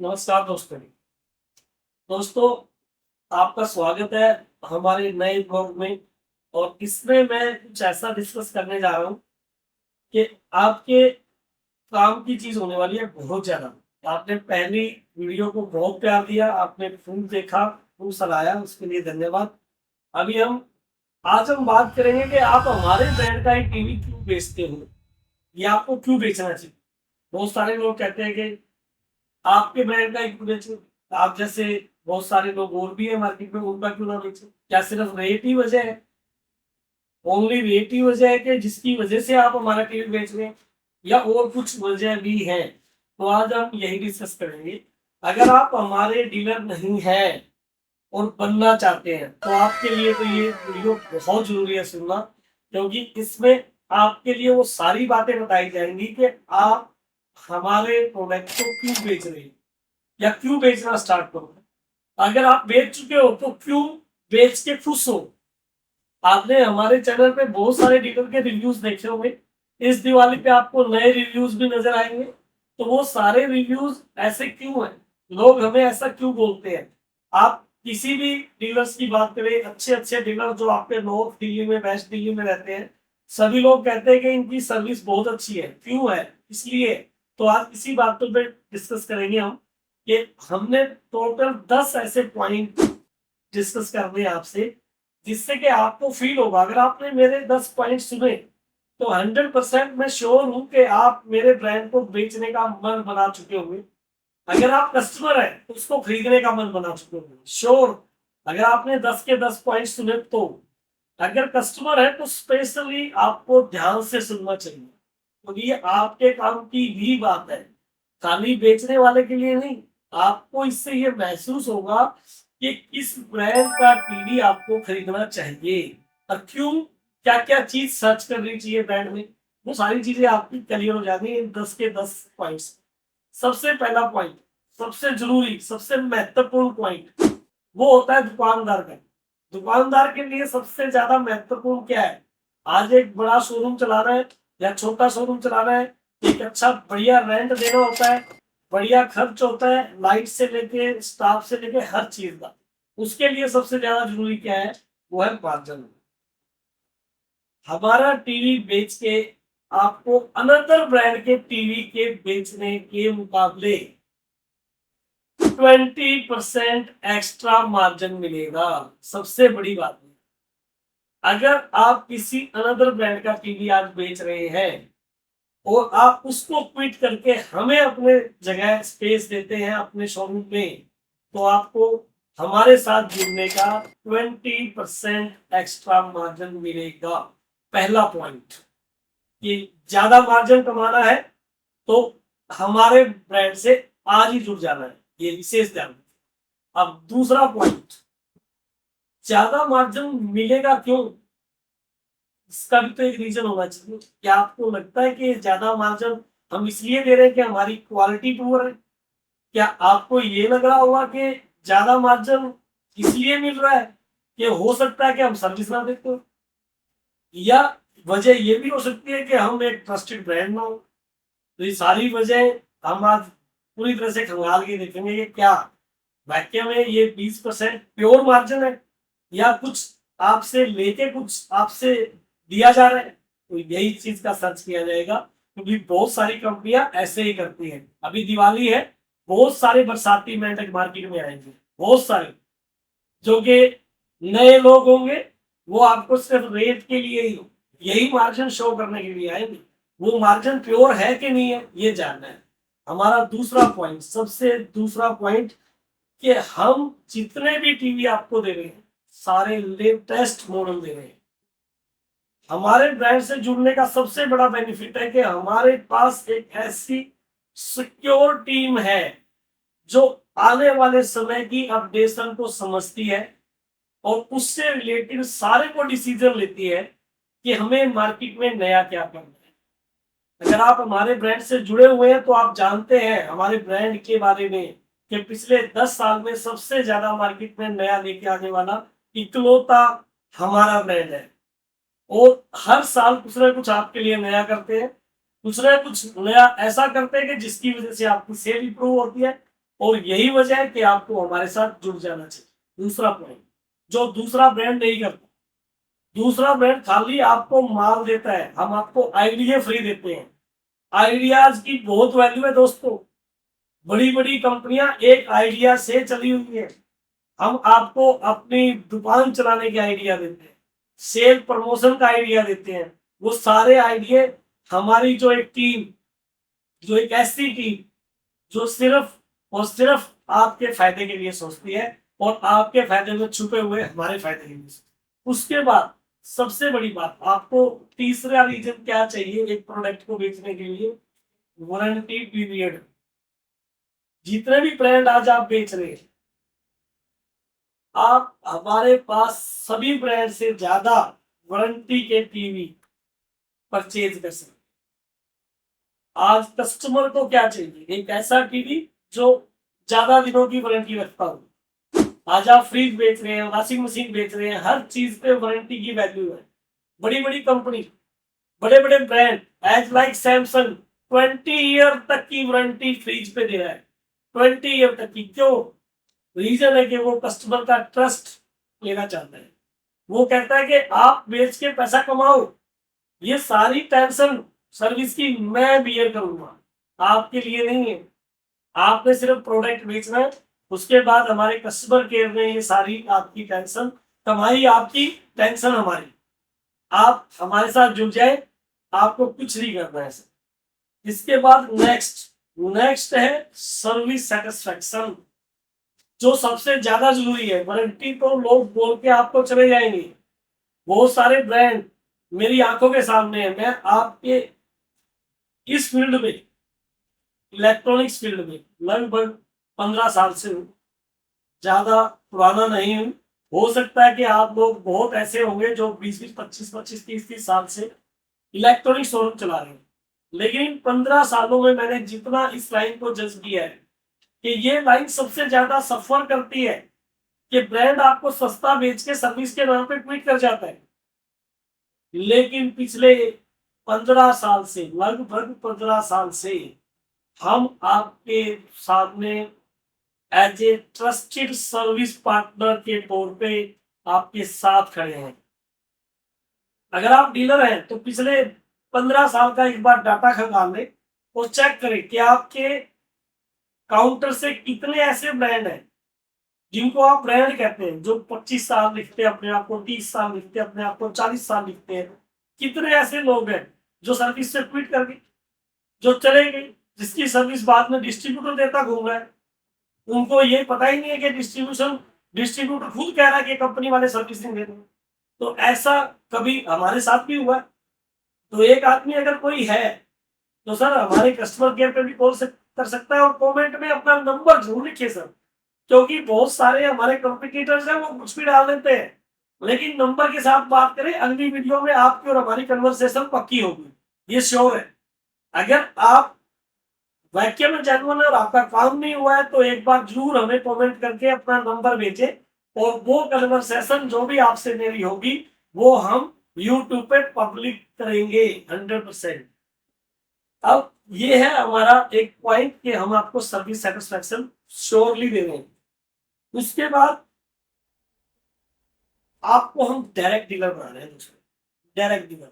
नमस्कार दोस्तों। दोस्तों, आपका स्वागत है हमारे नए ब्लॉग में। और इसमें मैं कुछ ऐसा डिस्कस करने जा रहा हूँ कि आपके काम की चीज होने वाली है बहुत ज्यादा। आपने पहली वीडियो को बहुत प्यार दिया, आपने फुल देखा, फुल सराहा, उसके लिए धन्यवाद। अभी आज हम बात करेंगे कि आप हमारे ब्रांड का एक टीवी क्यों बेचते हो या आपको क्यों बेचना चाहिए। बहुत सारे लोग कहते हैं कि आपके ब्रांड का एक बेचो, आप जैसे बहुत सारे लोग और भी है मार्केट में, उनका क्यों ना बेचो। क्या सिर्फ रेट ही वजह है? ओनली रेट ही वजह है कि जिसकी वजह से आप हमारा टीवी बेच रहे हैं, या और कुछ वजह भी है? तो आज हम यही डिस्कस करेंगे। अगर आप हमारे डीलर नहीं है और बनना चाहते हैं तो आपके लिए तो ये वीडियो बहुत जरूरी है सुनना, क्योंकि इसमें आपके लिए वो सारी बातें बताई जाएंगी कि आप हमारे प्रोडक्ट को क्यों बेच रहे हैं या क्यों बेचना स्टार्ट करो। अगर आप बेच चुके हो तो क्यों बेच के खुश हो। आपने हमारे चैनल पे बहुत सारे डीलर के रिव्यूज देखे होंगे। इस दिवाली पे आपको नए रिव्यूज भी नजर आएंगे। तो वो सारे रिव्यूज ऐसे क्यों हैं, लोग हमें ऐसा क्यों बोलते हैं। आप किसी भी डीलर्स की बात करें, अच्छे अच्छे डीलर जो आपके नॉर्थ दिल्ली में, वेस्ट दिल्ली में रहते हैं, सभी लोग कहते हैं कि इनकी सर्विस बहुत अच्छी है। क्यों है? इसलिए। तो आज इसी बातों पे डिस्कस करेंगे हम कि हमने टोटल 10 ऐसे पॉइंट डिस्कस करने हैं आपसे, जिससे कि आपको फील होगा। अगर आपने मेरे 10 पॉइंट सुने तो 100% मैं श्योर हूं कि आप मेरे ब्रांड को बेचने का मन बना चुके होंगे। अगर आप कस्टमर है तो उसको खरीदने का मन बना चुके होंगे, श्योर। अगर आपने 10 के 10 पॉइंट सुने तो अगर कस्टमर है तो स्पेशली आपको ध्यान से सुनना चाहिए, क्योंकि ये आपके काम की भी बात है, खाली बेचने वाले के लिए नहीं। आपको इससे ये महसूस होगा कि किस ब्रांड का टीवी आपको खरीदना चाहिए और क्यों, क्या क्या चीज सर्च करनी चाहिए ब्रांड में। वो सारी चीजें आपकी क्लियर हो जाती है इन 10 के 10 पॉइंट्स। सबसे पहला पॉइंट, सबसे जरूरी, सबसे महत्वपूर्ण पॉइंट, वो होता है दुकानदार का। दुकानदार के लिए सबसे ज्यादा महत्वपूर्ण क्या है? आज एक बड़ा शोरूम चला रहा है या छोटा शोरूम चला रहा है, एक अच्छा बढ़िया रेंट देना होता है, बढ़िया खर्च होता है, लाइट से लेके स्टाफ से लेके हर चीज का। उसके लिए सबसे ज्यादा जरूरी क्या है? वो है मार्जिन। हमारा टीवी बेच के आपको अनदर ब्रांड के टीवी के बेचने के मुकाबले 20% एक्स्ट्रा मार्जिन मिलेगा। सबसे बड़ी बात है, अगर आप किसी अनदर ब्रांड का टीवी आज बेच रहे हैं और आप उसको क्विट करके हमें अपने जगह स्पेस देते हैं अपने शोरूम में, तो आपको हमारे साथ जुड़ने का 20% एक्स्ट्रा मार्जिन मिलेगा। पहला पॉइंट कि ज्यादा मार्जिन कमाना है तो हमारे ब्रांड से आज ही जुड़ जाना है, ये विशेष ध्यान। अब दूसरा पॉइंट, ज्यादा मार्जिन मिलेगा क्यों? इसका भी तो एक रीजन होना चाहिए। क्या आपको लगता है कि ज्यादा मार्जिन हम इसलिए दे रहे हैं कि हमारी क्वालिटी पुअर है? क्या आपको ये लग रहा होगा कि ज्यादा मार्जिन इसलिए मिल रहा है कि हो सकता है कि हम सर्विस ना देते हो, या वजह ये भी हो सकती है कि हम एक ट्रस्टेड ब्रांड ना हो। तो ये सारी वजह हम आज पूरी तरह से खंगाल के देखेंगे कि क्या वाक्य में ये 20% प्योर मार्जिन है या कुछ आपसे लेके कुछ आपसे दिया जा रहा है। तो यही चीज का सर्च किया जाएगा, क्योंकि बहुत सारी कंपनियां ऐसे ही करती हैं। अभी दिवाली है, बहुत सारे बरसाती मेंढक मार्केट में आएंगे, बहुत सारे, जो कि नए लोग होंगे। वो आपको सिर्फ रेट के लिए ही यही मार्जिन शो करने के लिए आएंगे। वो मार्जिन प्योर है कि नहीं है ये जानना है। हमारा दूसरा पॉइंट, सबसे दूसरा पॉइंट, कि हम जितने भी टीवी आपको दे रहे हैं सारे लेटेस्ट मॉडल दे रहे हैं। हमारे ब्रांड से जुड़ने का सबसे बड़ा बेनिफिट है कि हमारे पास एक ऐसी सिक्योर टीम है जो आने वाले समय की अपडेशन को समझती है और उससे रिलेटेड सारे को डिसीजन लेती है कि हमें मार्केट में नया क्या करना है। अगर आप हमारे ब्रांड से जुड़े हुए हैं तो आप जानते हैं हमारे ब्रांड के बारे में कि पिछले 10 साल में सबसे ज्यादा मार्केट में नया लेके आने वाला इकलौता हमारा ब्रांड है। और हर साल कुछ ना कुछ आपके लिए नया करते हैं, कुछ ना कुछ नया ऐसा करते हैं कि जिसकी वजह से आपकी सेल इंप्रूव होती है और यही वजह है कि आपको हमारे साथ जुड़ जाना चाहिए। दूसरा पॉइंट जो दूसरा ब्रांड नहीं करता, दूसरा ब्रांड खाली आपको माल देता है, हम आपको आइडिया फ्री देते हैं। आइडियाज की बहुत वैल्यू है दोस्तों। बड़ी बड़ी कंपनियां एक आइडिया से चली हुई है। हम आपको अपनी दुकान चलाने के आइडिया देते हैं, सेल प्रमोशन का आइडिया देते हैं। वो सारे आइडिया हमारी जो एक टीम, जो एक ऐसी टीम जो सिर्फ और सिर्फ आपके फायदे के लिए सोचती है और आपके फायदे में छुपे हुए हमारे फायदे के लिए। उसके बाद सबसे बड़ी बात, आपको तीसरा रीजन क्या चाहिए एक प्रोडक्ट को बेचने के लिए? Warranty period. जितने भी ब्रांड आज आप बेच रहे हैं, आप हमारे पास सभी ब्रांड से ज्यादा वारंटी के टीवी परचेज कर सकते। आज कस्टमर को क्या चाहिए? एक ऐसा टीवी जो ज्यादा दिनों की वारंटी रखता हो। आज आप फ्रिज बेच रहे हैं, वॉशिंग मशीन बेच रहे हैं, हर चीज पे वारंटी की वैल्यू है। बड़ी बड़ी कंपनी, बड़े बड़े brand as like Samsung 20 year तक की वारंटी फ्रिज पे दे रहा है। 20 ईयर तक की। क्यों? रीजन है कि वो कस्टमर का ट्रस्ट लेना चाहता है। वो कहता है कि आप बेच के पैसा कमाओ, ये सारी टेंशन सर्विस की मैं बियर करूंगा, आपके लिए नहीं है। आपने सिर्फ प्रोडक्ट बेचना है, उसके बाद हमारे कस्टमर केयर में ये सारी आपकी टेंशन, कमाई आपकी, टेंशन हमारी। आप हमारे साथ जुड़ जाए, आपको कुछ नहीं करना है सर। इसके बाद नेक्स्ट नेक्स्ट है सर्विस सेटिस्फेक्शन, जो सबसे ज्यादा जरूरी है। वारंटी तो लोग बोल के आपको चले जाएंगे, बहुत सारे ब्रांड मेरी आंखों के सामने है। मैं आपके इस फील्ड में, इलेक्ट्रॉनिक्स फील्ड में लगभग 15 साल से हूँ, ज्यादा पुराना नहीं हूँ। हो सकता है कि आप लोग बहुत ऐसे होंगे जो 20-20, 25-25, 30-30 साल से इलेक्ट्रॉनिक शोरूम चला रहे हैं। लेकिन इन 15 सालों में मैंने जितना इस लाइन को जज किया है कि ये लाइन सबसे ज्यादा सफर करती है कि ब्रांड आपको सस्ता बेच के सर्विस के नाम पे ट्वीट कर जाता है। लेकिन पिछले 15 साल से, लगभग 15 साल से हम आपके सामने as a trusted service partner के तौर पे आपके साथ खड़े हैं। अगर आप डीलर हैं तो पिछले 15 साल का एक बार डाटा खंगाल लें और चेक करें कि आपके काउंटर से कितने ऐसे ब्रांड हैं जिनको आप ब्रांड कहते हैं, जो 25 साल लिखते हैं अपने आप को, 30 साल लिखते हैं अपने आप को, 40 साल लिखते हैं। कितने ऐसे लोग हैं जो सर्विस से ट्वीट करके जो चले गए, जिसकी सर्विस बाद में डिस्ट्रीब्यूटर देता घूम रहा है। उनको ये पता ही नहीं है कि डिस्ट्रीब्यूटर खुद कह रहा है कि कंपनी वाले सर्विस नहीं दे रहे। तो ऐसा कभी हमारे साथ भी हुआ। तो एक आदमी अगर कोई है तो सर हमारे कस्टमर केयर पे भी कॉल कर सकता है, और कमेंट में अपना नंबर जरूर लिखिए सर, क्योंकि बहुत सारे हमारे कंपटीटर्स हैं वो कुछ भी डाल देते हैं। लेकिन नंबर के साथ बात करें, अगली वीडियो में आपकी और हमारी कन्वर्सेशन पक्की होगी, ये श्योर है। अगर आप वाक्य में जेन्युइन है और आपका काम नहीं हुआ है तो एक बार जरूर हमें कमेंट करके अपना नंबर भेजें, और वो कन्वर्सेशन जो भी आपसे मेरी होगी वो हम यूट्यूब पे पब्लिक करेंगे 100%। अब ये है हमारा एक पॉइंट कि हम आपको सर्विस सेटिस्फेक्शन श्योरली दे रहे हैं। उसके बाद आपको हम डायरेक्ट डीलर बना रहे हैं। दूसरे डायरेक्ट डीलर,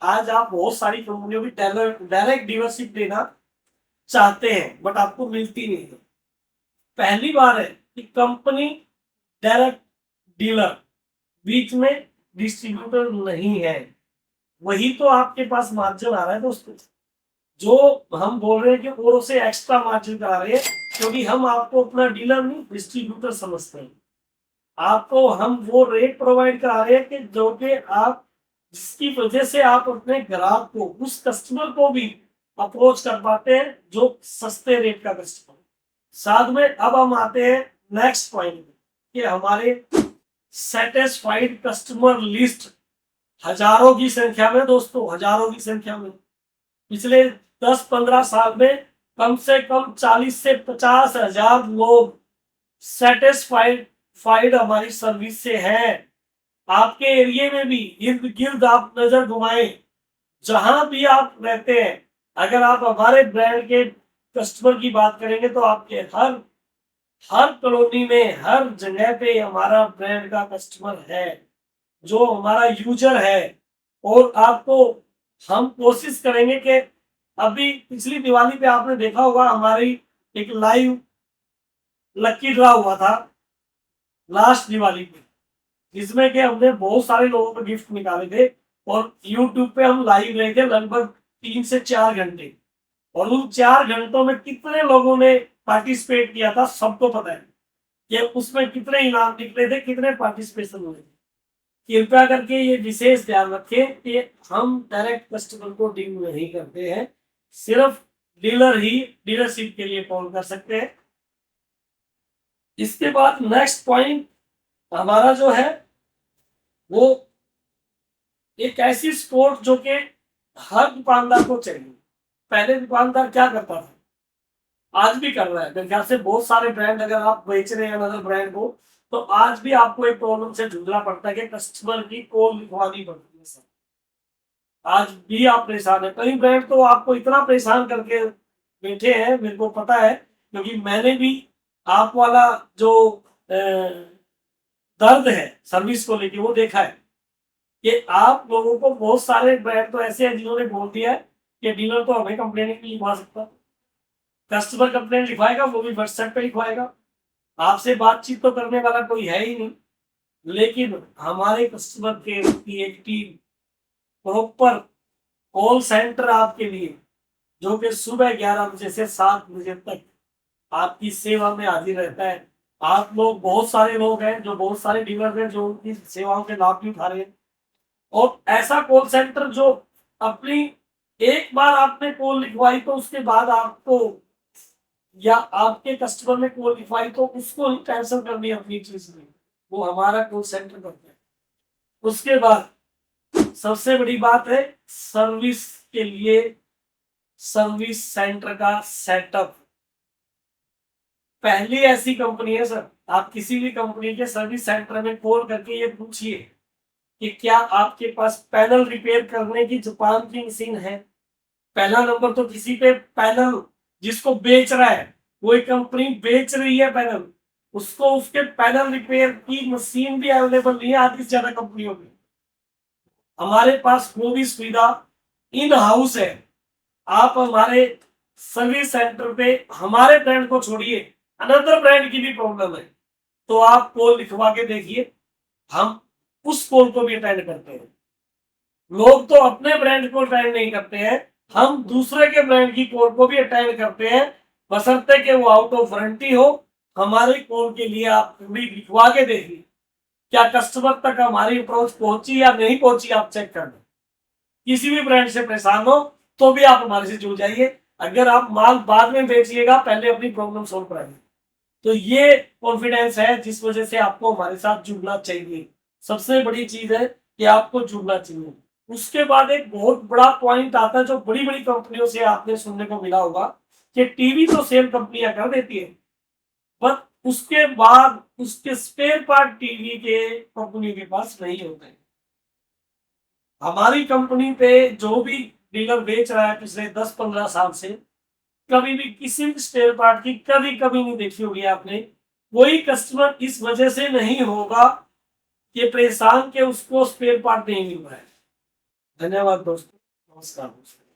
आज आप बहुत सारी कंपनियों की डायरेक्ट डीलरशिप देना चाहते हैं बट आपको मिलती नहीं है। पहली बार है कि कंपनी डायरेक्ट डीलर, बीच में डिस्ट्रीब्यूटर नहीं है। वही तो आपके पास मार्जिन आ रहा है दोस्तों, जो हम बोल रहे हैं कि औरों से एक्स्ट्रा मार्जिन करा रहे हैं, क्योंकि हम आपको अपना डीलर नहीं डिस्ट्रीब्यूटर समझते हैं। आपको हम वो रेट प्रोवाइड करा रहे हैं कि जो कि आप, जिसकी वजह से आप अपने ग्राहक को, उस कस्टमर को भी अप्रोच कर पाते हैं जो सस्ते रेट का कस्टमर। साथ में अब हम आते हैं नेक्स्ट पॉइंट में कि हमारे सेटिस्फाइड कस्टमर लिस्ट हजारों की संख्या में दोस्तों, हजारों की संख्या में। पिछले 10-15 साल में कम से कम 40 से 50 हजार लोग सेटिस्फाइड हमारी सर्विस से हैं। आपके एरिया में भी इर्द गिर्द आप नजर घुमाएं, जहां भी आप रहते हैं, अगर आप हमारे ब्रांड के कस्टमर की बात करेंगे तो आपके हर हर कॉलोनी में, हर जगह पे हमारा ब्रांड का कस्टमर है, जो हमारा यूजर है। और आपको हम कोशिश करेंगे कि अभी पिछली दिवाली पे आपने देखा होगा हमारी एक लाइव लक्की ड्रा हुआ था लास्ट दिवाली पे, जिसमें कि हमने बहुत सारे लोगों को गिफ्ट निकाले थे। और यूट्यूब पे हम लाइव रहे थे लगभग 3 से 4 घंटे। और उन 4 घंटों में कितने लोगों ने पार्टिसिपेट किया था सबको पता है कि उसमें कितने इनाम निकले थे, कितने पार्टिसिपेशन हुए थे। कृपया करके ये विशेष ध्यान रखें कि हम डायरेक्ट कस्टमर को डील नहीं करते हैं, सिर्फ डीलर ही डीलरशिप के लिए कॉल कर सकते हैं। इसके बाद नेक्स्ट पॉइंट हमारा जो है वो एक ऐसी स्पोर्ट जो कि हर दुकानदार को चाहिए। पहले दुकानदार क्या करता था, आज भी कर रहा है मेरे ख्याल से। बहुत सारे ब्रांड अगर आप बेच रहे हैं अदर ब्रांड को, तो आज भी आपको एक प्रॉब्लम से जूझना पड़ता है कि कस्टमर की कॉल लिखवानी पड़ती है सर। आज भी आप परेशान है। कई ब्रांड तो आपको इतना परेशान करके बैठे हैं, मेरे को पता है, क्योंकि मैंने भी आप वाला जो दर्द है सर्विस को लेके वो देखा है कि आप लोगों को बहुत सारे ब्रांड तो ऐसे हैं जिन्होंने बोल दिया है कि डीलर तो हमें कंप्लेन नहीं लिखवा सकता। कस्टमर कंप्लेन लिखवाएगा वो भी व्हाट्सएप पे लिखवाएगा, आपसे बातचीत तो करने वाला कोई है ही नहीं। लेकिन हमारे कस्टमर केयर की एक टीम प्रॉपर कॉल सेंटर आपके लिए, जो कि सुबह 11 बजे से 7 बजे तक आपकी सेवा में हाजिर रहता है। आप लोग, बहुत सारे लोग हैं जो, बहुत सारे डीलर हैं जो उनकी सेवाओं के लाभ भी उठा रहे हैं। और ऐसा कॉल सेंटर जो अपनी, एक बार आपने कॉल लिखवाई तो उसके बाद आपको या आपके कस्टमर ने कॉल लिखवाई तो उसको ही कैंसिल करनी है अपनी चीज में, वो हमारा कॉल सेंटर करता है। उसके बाद सबसे बड़ी बात है सर्विस के लिए सर्विस सेंटर का सेटअप। पहली ऐसी कंपनी है सर, आप किसी भी कंपनी के सर्विस सेंटर में कॉल करके ये पूछिए कि क्या आपके पास पैनल रिपेयर करने की जापान की मशीन है। पहला नंबर तो किसी पे पैनल, जिसको बेच रहा है, कोई कंपनी बेच रही है पैनल, उसको उसके पैनल रिपेयर की मशीन भी अवेलेबल नहीं है आधी से ज्यादा कंपनियों में। हमारे पास वो भी सुविधा इन हाउस है। आप हमारे सर्विस सेंटर पे हमारे ब्रांड को छोड़िए, अनदर ब्रांड की भी प्रॉब्लम है तो आप कॉल लिखवा के देखिए, हम उस कॉल को भी अटेंड करते हैं। लोग तो अपने ब्रांड को अटेंड नहीं करते हैं, हम दूसरे के ब्रांड की कॉल को भी अटेंड करते हैं, बशर्ते कि वो आउट ऑफ वारंटी हो। हमारी कॉल के लिए आप भी लिखवा के देखिए, क्या कस्टमर तक हमारी अप्रोच पहुंची या नहीं पहुंची, आप चेक कर लो। किसी भी ब्रांड से परेशान हो तो भी आप हमारे से जुड़ जाइए। अगर आप माल बाद में बेचिएगा, पहले अपनी प्रॉब्लम सोल्व कराइए। तो ये कॉन्फिडेंस है जिस वजह से आपको हमारे साथ जुड़ना चाहिए। सबसे बड़ी चीज है कि आपको जुड़ना चाहिए। उसके बाद एक बहुत बड़ा पॉइंट आता है जो बड़ी बड़ी कंपनियों से आपने सुनने को मिला होगा कि टीवी तो सेल कंपनियां कर देती है, बट उसके बाद उसके स्पेयर पार्ट टीवी के कंपनी के पास नहीं होते। हमारी कंपनी पे जो भी डीलर बेच रहा है पिछले 10-15 साल से, कभी भी किसी भी स्पेयर पार्ट की कभी कभी नहीं देखी होगी आपने। कोई कस्टमर इस वजह से नहीं होगा कि परेशान के उसको स्पेयर पार्ट नहीं मिल रहा है। धन्यवाद दोस्तों, नमस्कार दोस्तों।